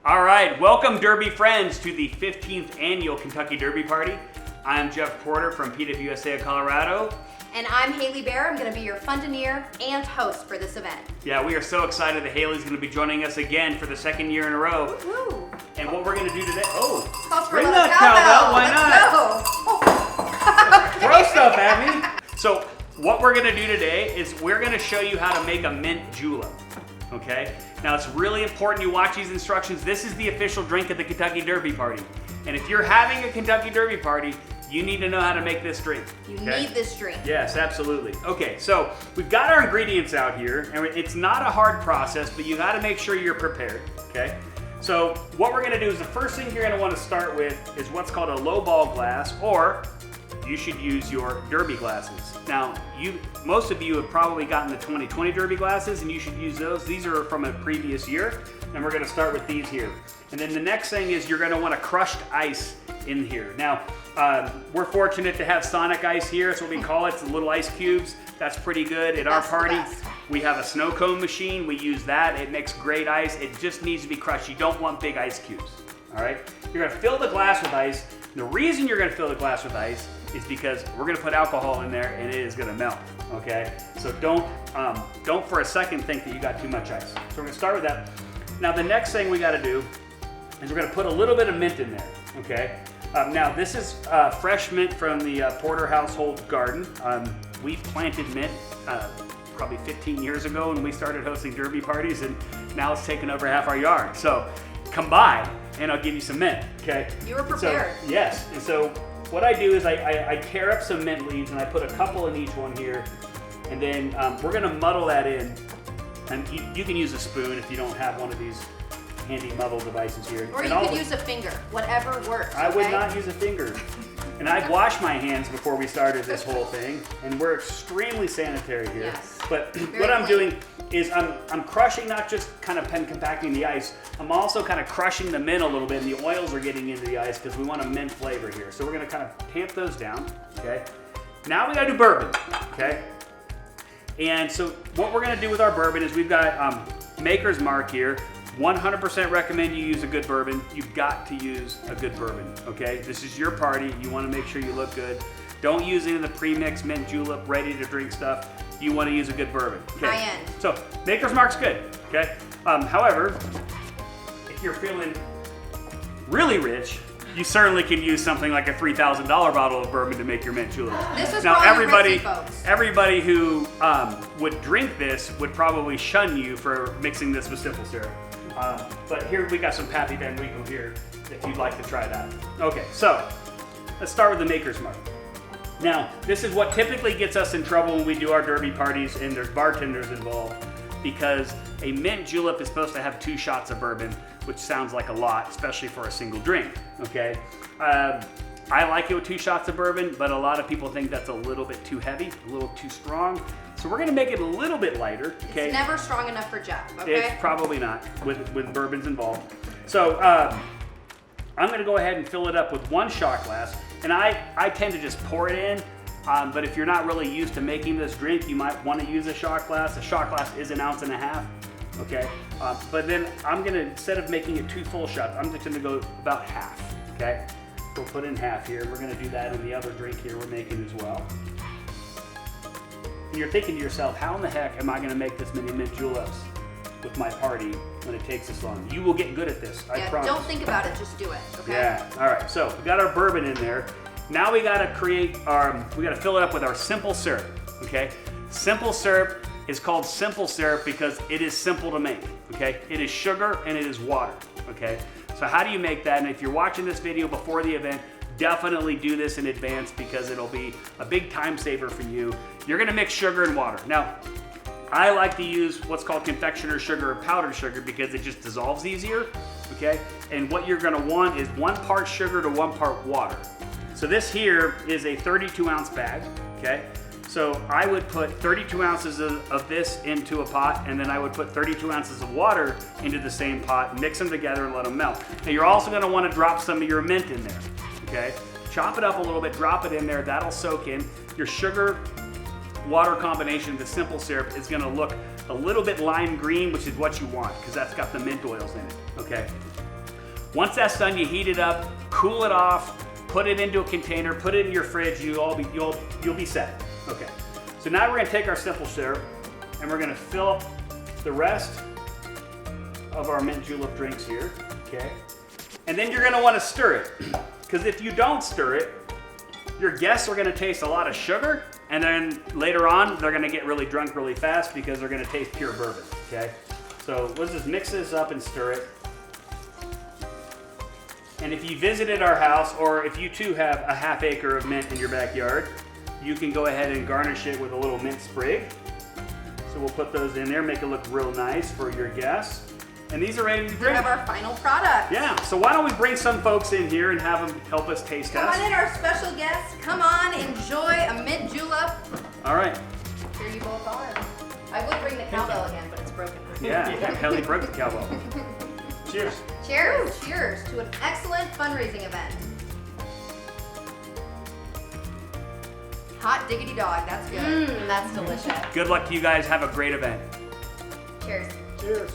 All right, welcome Derby friends to the 15th annual Kentucky Derby Party. I'm Jeff Porter from PWSA of Colorado. And I'm Haley Bear. I'm going to be your fundineer and host for this event. Yeah, we are so excited that Haley's going to be joining us again for the second year in a row. Woo-hoo. And what we're going to do today, Bring that cowbell, why not? Let's Throw stuff at me. So what we're going to do today is we're going to show you how to make a mint julep. Okay? Now it's really important you watch these instructions. This is the official drink of the Kentucky Derby Party. And if you're having a Kentucky Derby Party, you need to know how to make this drink. You need this drink. Yes, absolutely. Okay, so we've got our ingredients out here, and it's not a hard process, but you gotta make sure you're prepared, okay? So what we're gonna do is the first thing you're gonna wanna start with is what's called a low ball glass, or you should use your Derby glasses. Now, most of you have probably gotten the 2020 Derby glasses, and you should use those. These are from a previous year, and we're gonna start with these here. And then the next thing is you're gonna want a crushed ice in here. Now, we're fortunate to have Sonic ice here. That's what we call it. It's the little ice cubes. That's pretty good. At our party, we have a snow cone machine. We use that. It makes great ice. It just needs to be crushed. You don't want big ice cubes, all right? You're gonna fill the glass with ice. The reason you're gonna fill the glass with ice is because we're gonna put alcohol in there and it is gonna melt, okay? So don't for a second think that you got too much ice. So we're gonna start with that. Now the next thing we gotta do is we're gonna put a little bit of mint in there, okay? Now this is fresh mint from the Porter household garden. We planted mint probably 15 years ago when we started hosting derby parties, and now it's taken over half our yard. So come by and I'll give you some mint, okay? You were prepared. So, yes, and so what I do is I tear up some mint leaves and I put a couple in each one here, and then we're gonna muddle that in. And you can use a spoon if you don't have one of these handy muddle devices here. Or you could use a finger, whatever works. I would not use a finger. And I've washed my hands before we started this whole thing, and we're extremely sanitary here. Yes. But what I'm doing is I'm crushing, not just kind of compacting the ice, I'm also kind of crushing the mint a little bit, and the oils are getting into the ice because we want a mint flavor here. So we're gonna kind of tamp those down, okay? Now we gotta do bourbon, okay? And so what we're gonna do with our bourbon is we've got Maker's Mark here. 100% recommend you use a good bourbon. You've got to use a good bourbon, okay? This is your party. You want to make sure you look good. Don't use any of the pre-mixed mint julep, ready to drink stuff. You want to use a good bourbon, okay? High end. So Maker's Mark's good, okay? However, if you're feeling really rich, you certainly can use something like a $3,000 bottle of bourbon to make your mint julep. This is now everybody who would drink this would probably shun you for mixing this with simple syrup. But here we got some Pappy Van Winkle here if you'd like to try that. Okay, so let's start with the Maker's Mark. Now, this is what typically gets us in trouble when we do our derby parties and there's bartenders involved, because a mint julep is supposed to have 2 shots of bourbon, which sounds like a lot, especially for a single drink, okay? I like it with 2 shots of bourbon, but a lot of people think that's a little bit too heavy, a little too strong. So we're gonna make it a little bit lighter, okay? It's never strong enough for Jeff, okay? It's probably not, with bourbons involved. So I'm gonna go ahead and fill it up with 1 shot glass, and I tend to just pour it in, but if you're not really used to making this drink, you might wanna use a shot glass. A shot glass is 1.5 ounces, okay? But then I'm gonna, instead of making it 2 full shots, I'm just gonna go about half, okay? We'll put in half here. We're gonna do that in the other drink here we're making as well. And you're thinking to yourself, how in the heck am I gonna make this many mint juleps with my party when it takes this long? You will get good at this, I promise. Don't think about it, just do it, okay? Yeah, all right, so we got our bourbon in there. Now we gotta we gotta fill it up with our simple syrup, okay? Simple syrup is called simple syrup because it is simple to make, okay? It is sugar and it is water, okay? So how do you make that? And if you're watching this video before the event, definitely do this in advance because it'll be a big time saver for you. You're gonna mix sugar and water. Now, I like to use what's called confectioner sugar or powdered sugar because it just dissolves easier, okay? And what you're gonna want is 1 part sugar to 1 part water. So this here is a 32-ounce bag, okay? So I would put 32 ounces of this into a pot, and then I would put 32 ounces of water into the same pot, mix them together and let them melt. Now you're also gonna wanna drop some of your mint in there, okay? Chop it up a little bit, drop it in there, that'll soak in. Your sugar water combination, the simple syrup, is gonna look a little bit lime green, which is what you want, because that's got the mint oils in it, okay? Once that's done, you heat it up, cool it off, put it into a container, put it in your fridge. You'll be set. Okay. So now we're gonna take our simple syrup and we're gonna fill up the rest of our mint julep drinks here. Okay. And then you're gonna want to stir it, because if you don't stir it, your guests are gonna taste a lot of sugar, and then later on they're gonna get really drunk really fast because they're gonna taste pure bourbon. Okay. So let's just mix this up and stir it. And if you visited our house, or if you too have a half acre of mint in your backyard, you can go ahead and garnish it with a little mint sprig. So we'll put those in there, make it look real nice for your guests. And these are ready to We drink. have our final product. Yeah, so why don't we bring some folks in here and have them help us taste Come test. on in, our special guests. Come on, enjoy a mint julep. All right. Here you both are. I would bring the cowbell again, but it's broken. Yeah, Helly broke the cowbell. Cheers. Cheers. Cheers to an excellent fundraising event. Hot diggity dog, that's good. That's delicious. Good luck to you guys. Have a great event. Cheers. Cheers.